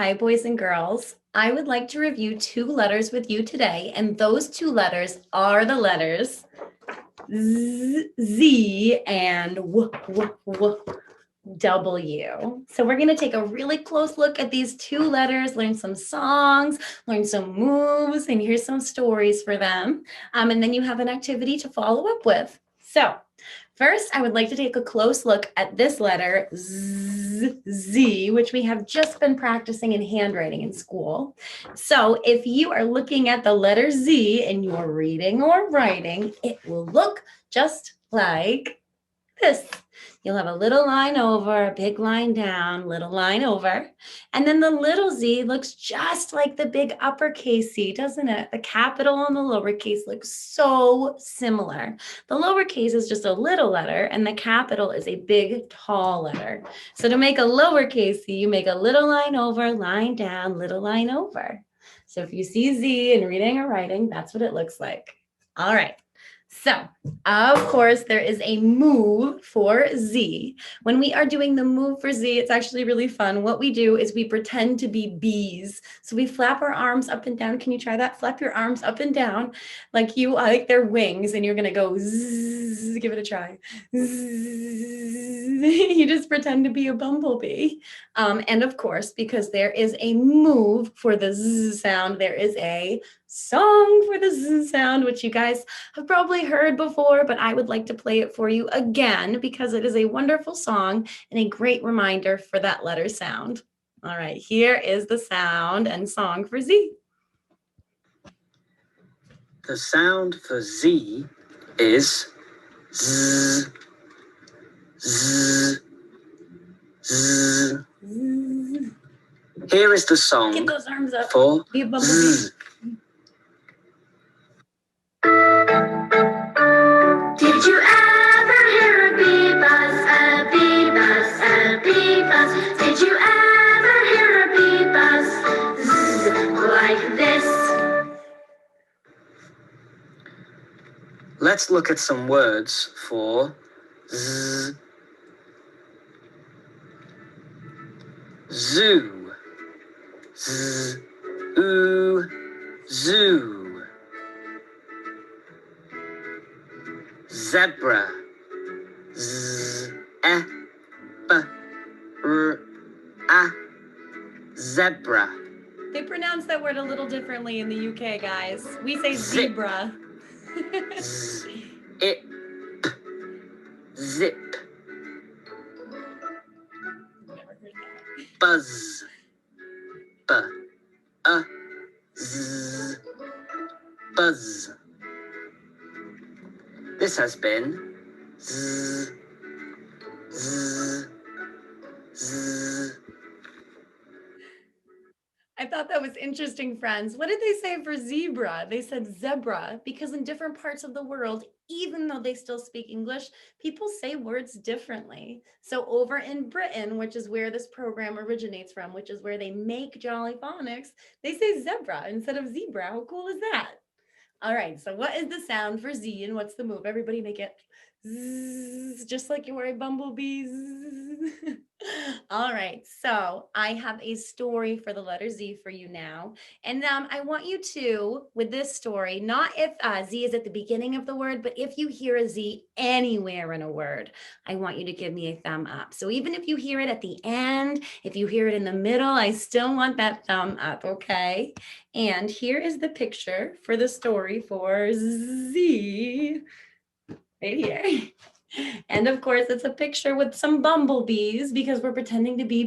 Hi, boys and girls. I would like to review two letters with you today, and those two letters are the letters Z and W. So we're going to take a really close look at these two letters, learn some songs, learn some moves, and hear some stories for them. And then you have an activity to follow up with. So first, I would like to take a close look at this letter, Z, which we have just been practicing in handwriting in school. So if you are looking at the letter Z and you're reading or writing, it will look just like this. You'll have a little line over, a big line down, little line over. And then the little Z looks just like the big uppercase Z, doesn't it? The capital and the lowercase look so similar. The lowercase is just a little letter and the capital is a big, tall letter. So to make a lowercase Z, you make a little line over, line down, little line over. So if you see Z in reading or writing, that's what it looks like. All right. So, of course, there is a move for Z. When we are doing the move for Z, it's actually really fun. What we do is we pretend to be bees. So we flap our arms up and down. Can you try that? Flap your arms up and down like they're wings, and you're going to go zzz. Give it a try. You just pretend to be a bumblebee. And of course, because there is a move for the Z sound, there is a song for the Z sound, which you guys have probably heard before, but I would like to play it for you again because it is a wonderful song and a great reminder for that letter sound. All right, here is the sound and song for Z. The sound for Z is Z, Z, Z. Here is the song Get those arms up. for Be a bumblebee. Z. Did you ever hear a bee buzz, a bee buzz, a bee buzz? Did you ever hear a bee buzz, zzz, like this? Let's look at some words for Z. Zoo, Z, oo, zoo. Zebra, Z, e, b, r, a, zebra. They pronounce that word a little differently in the UK, guys. We say Zip. zebra. Z, it, p, zip. Buzz, b, a, z, buzz. This has been Z, Z, Z. I thought that was interesting, friends. What did they say for zebra? They said zebra because in different parts of the world, even though they still speak English, people say words differently. So over in Britain, which is where this program originates from, which is where they make Jolly Phonics, they say zebra instead of zebra. How cool is that? All right, so what is the sound for Z and what's the move? Everybody make it zzz, just like you were a bumblebee. All right, so I have a story for the letter Z for you now. And I want you to, with this story, not if Z is at the beginning of the word, but if you hear a Z anywhere in a word, I want you to give me a thumb up. So even if you hear it at the end, if you hear it in the middle, I still want that thumb up, okay? And here is the picture for the story for Z, right here. And of course, it's a picture with some bumblebees because we're pretending to be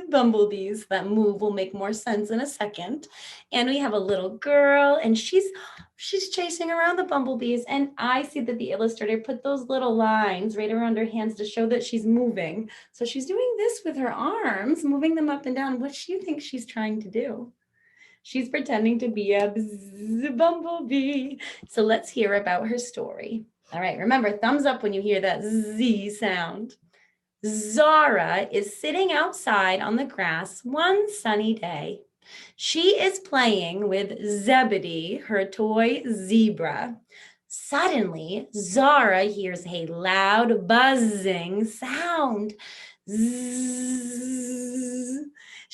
bumblebees. That move will make more sense in a second. And we have a little girl and she's chasing around the bumblebees. And I see that the illustrator put those little lines right around her hands to show that she's moving. So she's doing this with her arms, moving them up and down. What do you think she's trying to do? She's pretending to be a bumblebee. So let's hear about her story. All right, remember, thumbs up when you hear that Z sound. Zara is sitting outside on the grass one sunny day. She is playing with Zebedee, her toy zebra. Suddenly, Zara hears a loud buzzing sound. Zzz.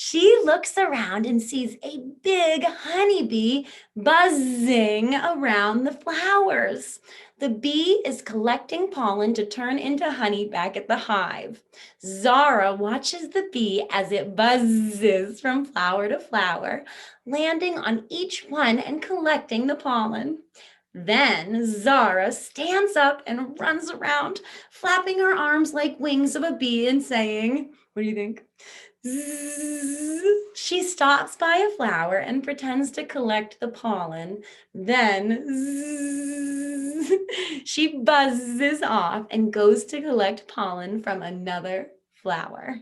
She looks around and sees a big honeybee buzzing around the flowers. The bee is collecting pollen to turn into honey back at the hive. Zara watches the bee as it buzzes from flower to flower, landing on each one and collecting the pollen. Then Zara stands up and runs around, flapping her arms like wings of a bee and saying, what do you think? Zzz. She stops by a flower and pretends to collect the pollen. Then zzz, she buzzes off and goes to collect pollen from another flower.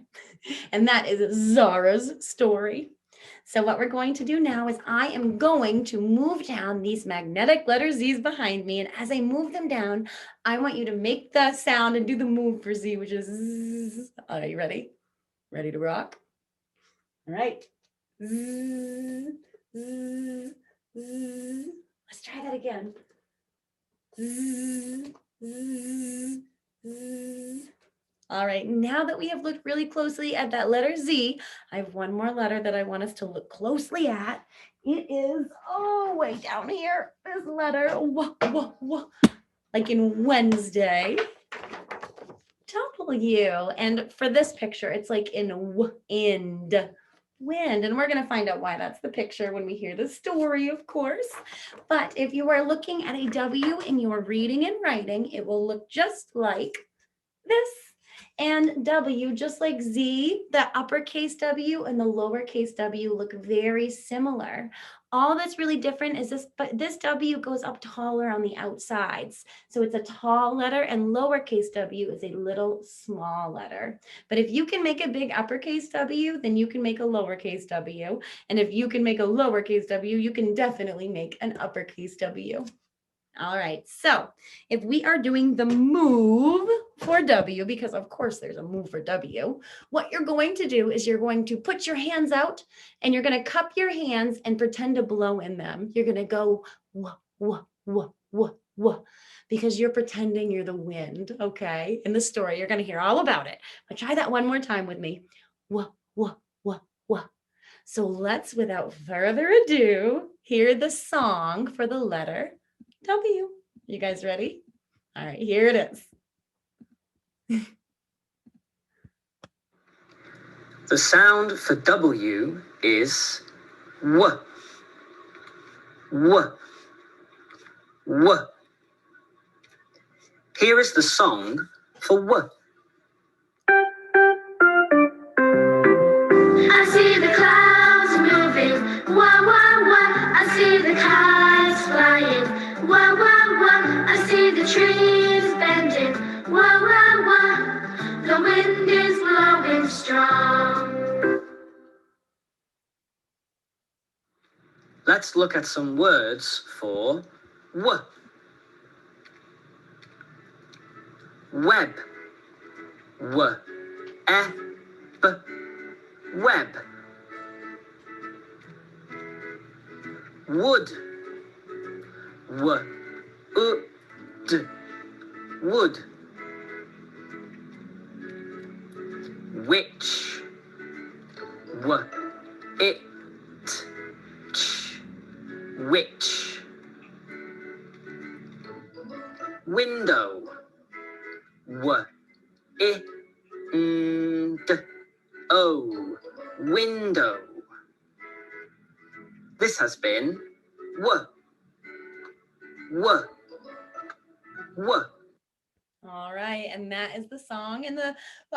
And that is Zara's story. So what we're going to do now is I am going to move down these magnetic letter Z's behind me. And as I move them down, I want you to make the sound and do the move for Z, which is zzz. Are you ready? Ready to rock? All right. Zzz, zzz, zzz. Let's try that again. Zzz, zzz, zzz. All right, now that we have looked really closely at that letter Z, I have one more letter that I want us to look closely at. It is, way down here, this letter, like in Wednesday. W. And for this picture, it's like in wind. And we're going to find out why that's the picture when we hear the story, of course. But if you are looking at a W in your reading and writing, it will look just like this. And W, just like Z, the uppercase W and the lowercase W look very similar. All that's really different is this W goes up taller on the outsides. So it's a tall letter, and lowercase w is a little small letter. But if you can make a big uppercase W, then you can make a lowercase w. And if you can make a lowercase w, you can definitely make an uppercase W. All right, so if we are doing the move for W, because of course there's a move for W, what you're going to do is you're going to put your hands out and you're going to cup your hands and pretend to blow in them. You're going to go wah, wah, wah, wah, wah, because you're pretending you're the wind, okay? In the story, you're going to hear all about it. But try that one more time with me. Wah, wah, wah, wah. So let's, without further ado, hear the song for the letter W. You guys ready? All right, here it is. The sound for W is W. W. W. Here is the song for W. I see the clouds moving, wah, wah, wah. I see the kites flying, wah, wah, wah. I see the trees bending, wah, wah, wah. The wind is blowing strong. Let's look at some words for W. Web. W. E. B. Web. Wood. W. U. D. Wood. Witch. W. It. Ch. Witch. Window. W. I. N. D. O. Window. This has been W. W. W. All right, and that is the song and the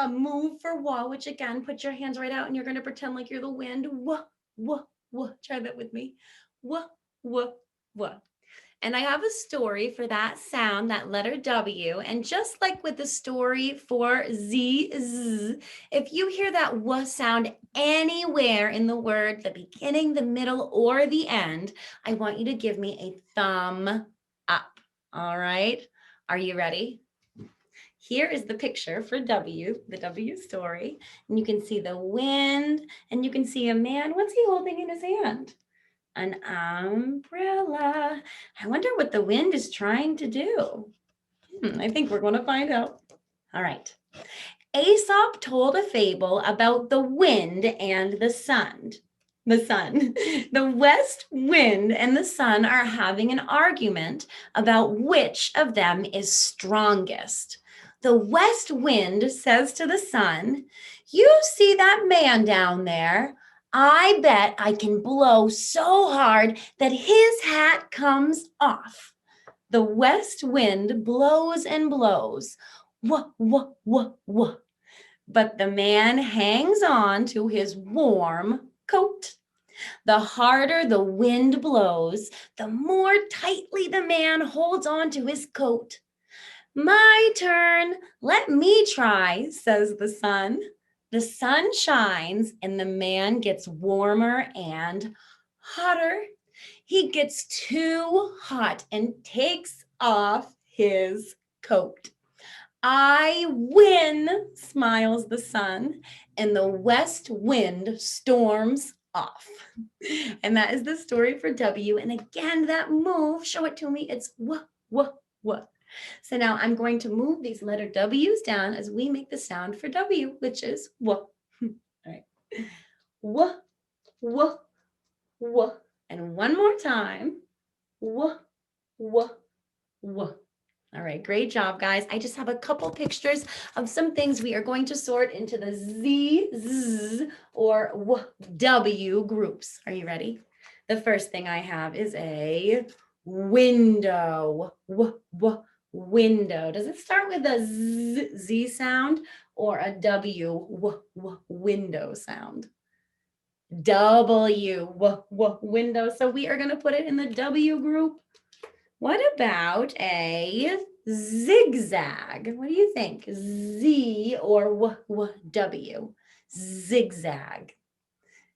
move for wah, which again, put your hands right out and you're going to pretend like you're the wind. Wah, wah, wah. Try that with me. Wah, wah, wah. And I have a story for that sound, that letter W. And just like with the story for Z, Z, if you hear that W sound anywhere in the word, the beginning, the middle, or the end, I want you to give me a thumb up. All right. Are you ready? Here is the picture for W, the W story. And you can see the wind and you can see a man. What's he holding in his hand? An umbrella. I wonder what the wind is trying to do. I think we're going to find out. All right. Aesop told a fable about the wind and the sun. The west wind and the sun are having an argument about which of them is strongest. The west wind says to the sun, "You see that man down there? I bet I can blow so hard that his hat comes off." The west wind blows and blows. Wah, wah, wah, wah. But the man hangs on to his warm coat. The harder the wind blows, the more tightly the man holds on to his coat. "My turn. Let me try," says the sun. The sun shines and the man gets warmer and hotter. He gets too hot and takes off his coat. "I win," smiles the sun, and the west wind storms off. And that is the story for W. And again, that move, show it to me. It's wah, wah, wah. So now I'm going to move these letter W's down as we make the sound for W, which is wah. All right. Wah, wah, wah. And one more time. Wah, wah, wah. All right, great job, guys. I just have a couple pictures of some things we are going to sort into the Z, Z, or W groups. Are you ready? The first thing I have is a window. Window. Does it start with a Z sound or a W, window sound? W, window. So we are going to put it in the W group. What about a zigzag? What do you think? Z or W? Zigzag.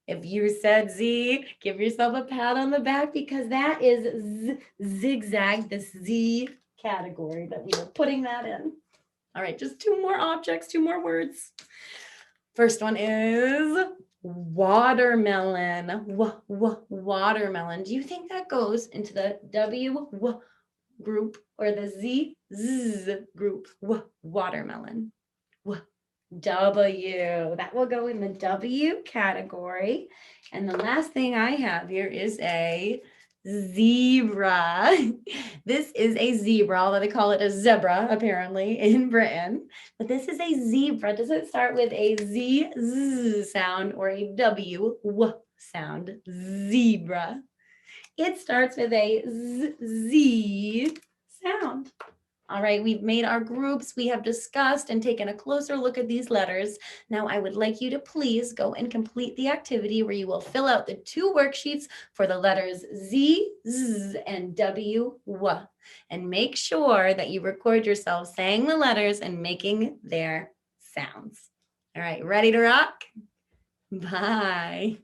If you said Z, give yourself a pat on the back because that is zigzag, the Z category that we are putting that in. All right, just two more objects, two more words. First one is watermelon. Watermelon. Do you think that goes into the W group or the Z group? Watermelon. W. That will go in the W category. And the last thing I have here is a zebra. This is a zebra, although they call it a zebra apparently in Britain. But this is a zebra. Does it start with a Z sound or a W sound? Zebra. It starts with a Z sound. All right, we've made our groups. We have discussed and taken a closer look at these letters. Now I would like you to please go and complete the activity where you will fill out the two worksheets for the letters Z, Z, and W, W. And make sure that you record yourself saying the letters and making their sounds. All right, ready to rock? Bye.